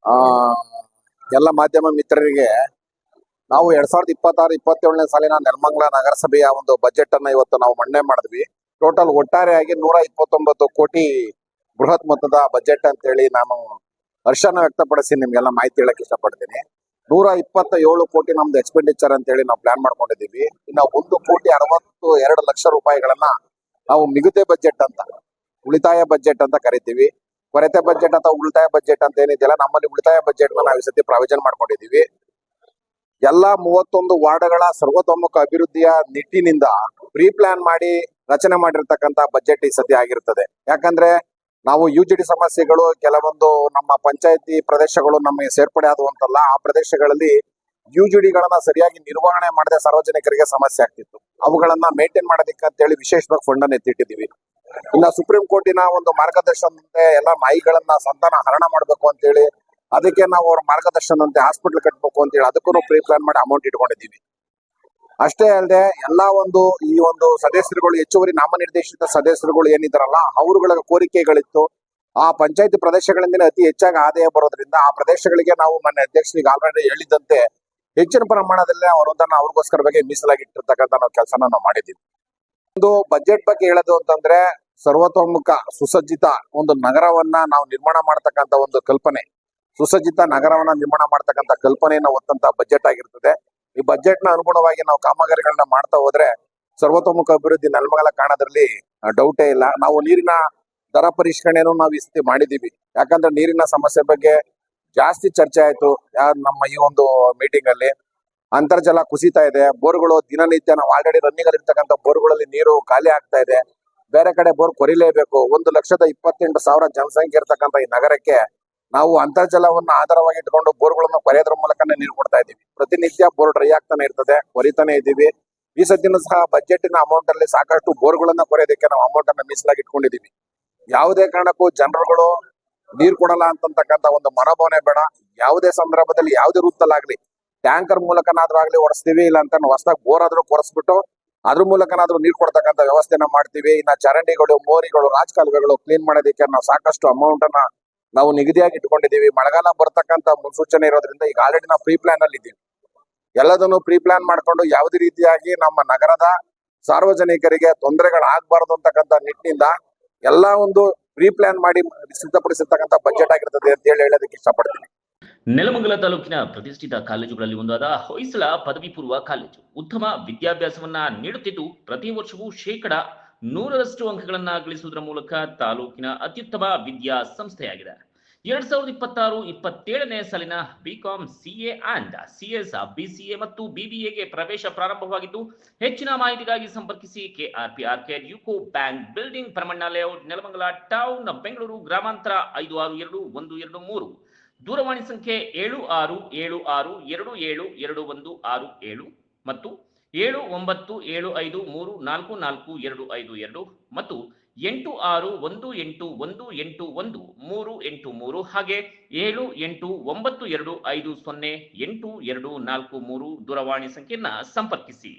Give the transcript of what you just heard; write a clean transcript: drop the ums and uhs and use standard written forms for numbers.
ಆ ಎಲ್ಲ ಮಾಧ್ಯಮ ಮಿತ್ರರಿಗೆ ನಾವು 2026-27ನೇ ಸಾಲಿನ ನೆಲಮಂಗಲ ನಗರಸಭೆಯ ಒಂದು ಬಜೆಟ್ ಅನ್ನ ಇವತ್ತು ನಾವು ಮಂಡನೆ ಮಾಡಿದ್ವಿ. ಟೋಟಲ್ ಒಟ್ಟಾರೆಯಾಗಿ 129 ಕೋಟಿ ಬೃಹತ್ ಮೊತ್ತದ ಬಜೆಟ್ ಅಂತ ಹೇಳಿ ನಾನು ಹರ್ಷನ ವ್ಯಕ್ತಪಡಿಸಿ ನಿಮ್ಗೆಲ್ಲ ಮಾಹಿತಿ ಹೇಳಕ್ ಇಷ್ಟಪಡ್ತೀನಿ. 127 ಕೋಟಿ ನಮ್ದು ಎಕ್ಸ್ಪೆಂಡಿಚರ್ ಅಂತ ಹೇಳಿ ನಾವು ಪ್ಲಾನ್ ಮಾಡ್ಕೊಂಡಿದೀವಿ. ಇನ್ನು 1,62,00,000 ರೂಪಾಯಿಗಳನ್ನ ನಾವು ಮಿಗುತೆ ಬಜೆಟ್ ಅಂತ, ಉಳಿತಾಯ ಬಜೆಟ್ ಅಂತ ಕರಿತೀವಿ. ಕೊರತೆ ಬಜೆಟ್ ಅಥವಾ ಉಳಿತಾಯ ಬಜೆಟ್ ಅಂತ ಏನಿದೆಯಲ್ಲ, ನಮ್ಮಲ್ಲಿ ಉಳಿತಾಯ ಬಜೆಟ್ ನಾವು ಈ ಸತಿ ಪ್ರಾವಿಷನ್ ಮಾಡ್ಕೊಂಡಿದೀವಿ. ಎಲ್ಲಾ 31 ವಾರ್ಡ್ಗಳ ಸರ್ವತೋಮುಖ ಅಭಿವೃದ್ಧಿಯ ನಿಟ್ಟಿನಿಂದ ಪ್ರೀ ಪ್ಲಾನ್ ಮಾಡಿ ರಚನೆ ಮಾಡಿರ್ತಕ್ಕಂತ ಬಜೆಟ್ ಈ ಸತಿ ಆಗಿರ್ತದೆ. ಯಾಕಂದ್ರೆ ನಾವು UGD ಸಮಸ್ಯೆಗಳು ಕೆಲವೊಂದು ನಮ್ಮ ಪಂಚಾಯತಿ ಪ್ರದೇಶಗಳು ನಮಗೆ ಸೇರ್ಪಡೆ ಆದುವಂತಲ್ಲ, ಆ ಪ್ರದೇಶಗಳಲ್ಲಿ UGDಗಳನ್ನ ಸರಿಯಾಗಿ ನಿರ್ವಹಣೆ ಮಾಡದೆ ಸಾರ್ವಜನಿಕರಿಗೆ ಸಮಸ್ಯೆ ಆಗ್ತಿತ್ತು. ಅವುಗಳನ್ನ ಮೇಂಟೈನ್ ಮಾಡೋದಕ್ಕೆ ಅಂತ ಹೇಳಿ ವಿಶೇಷವಾಗಿ ಫಂಡ್ ಅನ್ನು ಎತ್ತಿಟ್ಟಿದ್ದೀವಿ. ಇನ್ನ ಸುಪ್ರೀಂ ಕೋರ್ಟಿನ ಒಂದು ಮಾರ್ಗದರ್ಶನದಂತೆ ಎಲ್ಲ ನಾಯಿಗಳನ್ನ ಸಂತಾನ ಹರಣ ಮಾಡ್ಬೇಕು ಅಂತ ಹೇಳಿ, ಅದಕ್ಕೆ ನಾವು ಅವ್ರ ಮಾರ್ಗದರ್ಶನದಂತೆ ಹಾಸ್ಪಿಟಲ್ ಕಟ್ಬೇಕು ಅಂತ ಹೇಳಿ ಅದಕ್ಕೂ ಪ್ರೀ ಪ್ಲಾನ್ ಮಾಡಿ ಅಮೌಂಟ್ ಇಟ್ಕೊಂಡಿದ್ದೀವಿ. ಅಷ್ಟೇ ಅಲ್ಲದೆ ಎಲ್ಲಾ ಈ ಒಂದು ಸದಸ್ಯರುಗಳು, ಹೆಚ್ಚುವರಿ ನಾಮನಿರ್ದೇಶಿತ ಸದಸ್ಯರುಗಳು ಏನಿದಾರಲ್ಲ, ಅವರುಗಳ ಕೋರಿಕೆಗಳಿತ್ತು. ಆ ಪಂಚಾಯತಿ ಪ್ರದೇಶಗಳಿಂದ ಅತಿ ಹೆಚ್ಚಾಗಿ ಆದಾಯ ಬರೋದ್ರಿಂದ ಆ ಪ್ರದೇಶಗಳಿಗೆ ನಾವು ಮೊನ್ನೆ ಅಧ್ಯಕ್ಷರಿಗೆ ಆಲ್ರೆಡಿ ಹೇಳಿದಂತೆ ಹೆಚ್ಚಿನ ಪ್ರಮಾಣದಲ್ಲಿ ಅನುದಾನ ಅವ್ರಿಗೋಸ್ಕರ ಬಗ್ಗೆ ಮೀಸಲಾಗಿಟ್ಟಿರ್ತಕ್ಕಂಥ ನಾವು ಕೆಲಸನ ನಾವು ಮಾಡಿದ್ದೀವಿ. ಒಂದು ಬಜೆಟ್ ಬಗ್ಗೆ ಹೇಳೋದು ಅಂತಂದ್ರೆ, ಸರ್ವತೋಮುಖ ಸುಸಜ್ಜಿತ ಒಂದು ನಗರವನ್ನ ನಾವು ನಿರ್ಮಾಣ ಮಾಡತಕ್ಕಂತ ಒಂದು ಕಲ್ಪನೆ, ಸುಸಜ್ಜಿತ ನಗರವನ್ನ ನಿರ್ಮಾಣ ಮಾಡತಕ್ಕಂತ ಕಲ್ಪನೆಯನ್ನ ಹೊತ್ತಂತ ಬಜೆಟ್ ಆಗಿರ್ತದೆ. ಈ ಬಜೆಟ್ ನ ಅನುಗುಣವಾಗಿ ನಾವು ಕಾಮಗಾರಿಗಳನ್ನ ಮಾಡ್ತಾ ಹೋದ್ರೆ ಸರ್ವತೋಮುಖ ಅಭಿವೃದ್ಧಿ ನೆಲಮಂಗಲ ಕಾಣೋದ್ರಲ್ಲಿ ಡೌಟೇ ಇಲ್ಲ. ನಾವು ನೀರಿನ ದರ ಪರಿಷ್ಕರಣೆಯನ್ನು ನಾವು ಈ ಸತಿ ಮಾಡಿದೀವಿ. ಯಾಕಂದ್ರೆ ನೀರಿನ ಸಮಸ್ಯೆ ಬಗ್ಗೆ ಜಾಸ್ತಿ ಚರ್ಚೆ ಆಯ್ತು ನಮ್ಮ ಈ ಒಂದು ಮೀಟಿಂಗ್ ಅಲ್ಲಿ. ಅಂತರ್ಜಲ ಕುಸಿತಾ ಇದೆ, ಬೋರ್ಗಳು ದಿನನಿತ್ಯ ನಾವು ಆಲ್ರೆಡಿ ರನ್ನಿಂಗ್ ಅಲ್ಲಿ ಇರ್ತಕ್ಕಂಥ ಬೋರ್ಗಳಲ್ಲಿ ನೀರು ಖಾಲಿ ಆಗ್ತಾ ಇದೆ. ಬೇರೆ ಕಡೆ ಬೋರ್ ಕೊರಿಲೇಬೇಕು. 1,28,000 ಜನಸಂಖ್ಯೆ ಇರ್ತಕ್ಕಂಥ ಈ ನಗರಕ್ಕೆ ನಾವು ಅಂತರ್ಜಲವನ್ನು ಆಧಾರವಾಗಿ ಇಟ್ಕೊಂಡು ಬೋರ್ಗಳನ್ನು ಕೊರೆಯೋದ್ರ ಮೂಲಕನೇ ನೀರು ಕೊಡ್ತಾ ಇದೀವಿ. ಪ್ರತಿನಿತ್ಯ ಬೋರ್ ಡ್ರೈ ಆಗ್ತಾನೆ ಇರ್ತದೆ, ಕೊರಿತಾನೆ ಇದೀವಿ. ಈ ಸತಿನೂ ಸಹ ಬಜೆಟಿನ ಅಮೌಂಟ್ ಅಲ್ಲಿ ಸಾಕಷ್ಟು ಬೋರ್ಗಳನ್ನ ಕೊರೆಯೋದಕ್ಕೆ ನಾವು ಅಮೌಂಟ್ ಅನ್ನ ಮೀಸಲಾಗಿ ಇಟ್ಕೊಂಡಿದೀವಿ. ಯಾವುದೇ ಕಾರಣಕ್ಕೂ ಜನರುಗಳು ನೀರು ಕೊಡಲ್ಲ ಅಂತಕ್ಕಂಥ ಒಂದು ಮನೋಭಾವನೆ ಬೇಡ. ಯಾವುದೇ ಸಂದರ್ಭದಲ್ಲಿ ಯಾವುದೇ ರೂಪದಲ್ಲಾಗ್ಲಿ ಟ್ಯಾಂಕರ್ ಮೂಲಕನಾದ್ರೂ ಆಗ್ಲಿ ಹೊಡಿಸ್ತೀವಿ, ಇಲ್ಲ ಅಂತ ಹೊಸದಾಗಿ ಬೋರ್ ಆದ್ರೂ ಕೊರೆಸ್ಬಿಟ್ಟು ಅದ್ರ ಮೂಲಕನಾದ್ರೂ ನೀರು ಕೊಡ್ತಕ್ಕಂಥ ವ್ಯವಸ್ಥೆನ ಮಾಡ್ತೀವಿ. ಇನ್ನ ಚರಂಡಿಗಳು, ಮೋರಿಗಳು, ರಾಜಕಾಲುವೆಗಳು ಕ್ಲೀನ್ ಮಾಡೋದಕ್ಕೆ ನಾವು ಸಾಕಷ್ಟು ಅಮೌಂಟ್ ಅನ್ನ ನಾವು ನಿಗದಿಯಾಗಿ ಇಟ್ಕೊಂಡಿದೀವಿ. ಮಳೆಗಾಲ ಬರ್ತಕ್ಕಂಥ ಮುನ್ಸೂಚನೆ ಇರೋದ್ರಿಂದ ಈಗ ಆಲ್ರೆಡಿ ನಾವು ಪ್ರೀ ಪ್ಲಾನ್ ಅಲ್ಲಿ ಇದ್ದೀವಿ. ಎಲ್ಲದನ್ನು ಪ್ರೀ ಪ್ಲಾನ್ ಮಾಡ್ಕೊಂಡು ಯಾವುದೇ ರೀತಿಯಾಗಿ ನಮ್ಮ ನಗರದ ಸಾರ್ವಜನಿಕರಿಗೆ ತೊಂದರೆಗಳಾಗಬಾರದು ಅಂತಕ್ಕಂಥ ನಿಟ್ಟಿನಿಂದ ಎಲ್ಲಾ ಒಂದು ಪ್ರೀ ಪ್ಲಾನ್ ಮಾಡಿ ಸಿದ್ಧಪಡಿಸಿರ್ತಕ್ಕಂಥ ಬಜೆಟ್ ಆಗಿರ್ತದೆ ಅಂತ ಹೇಳೋದಕ್ಕೆ ಇಷ್ಟಪಡ್ತೀನಿ. ನೆಲಮಂಗಲ ತಾಲೂಕಿನ ಪ್ರತಿಷ್ಠಿತ ಕಾಲೇಜುಗಳಲ್ಲಿ ಒಂದಾದ ಹೊಯ್ಸಳ ಪದವಿ ಪೂರ್ವ ಕಾಲೇಜು ಉತ್ತಮ ವಿದ್ಯಾಭ್ಯಾಸವನ್ನ ನೀಡುತ್ತಿದ್ದು, ಪ್ರತಿ ವರ್ಷವೂ 100% ಅಂಕಗಳನ್ನ ಗಳಿಸುವುದರ ಮೂಲಕ ತಾಲೂಕಿನ ಅತ್ಯುತ್ತಮ ವಿದ್ಯಾ ಸಂಸ್ಥೆಯಾಗಿದೆ. 2026-27ನೇ ಸಾಲಿನ BCom, CA and CS, BCA ಮತ್ತು BBAಗೆ ಪ್ರವೇಶ ಪ್ರಾರಂಭವಾಗಿದ್ದು, ಹೆಚ್ಚಿನ ಮಾಹಿತಿಗಾಗಿ ಸಂಪರ್ಕಿಸಿ KRP arcade, UCO bank building, Paramanna layout, Nelamangala town, Bengaluru ಗ್ರಾಮಾಂತರ 562123. ದೂರವಾಣಿ ಸಂಖ್ಯೆ 7676272167 ಮತ್ತು 7975344252 ಮತ್ತು 8618181383 ಹಾಗೆ 7892508243 ದೂರವಾಣಿ ಸಂಖ್ಯೆಯನ್ನ ಸಂಪರ್ಕಿಸಿ.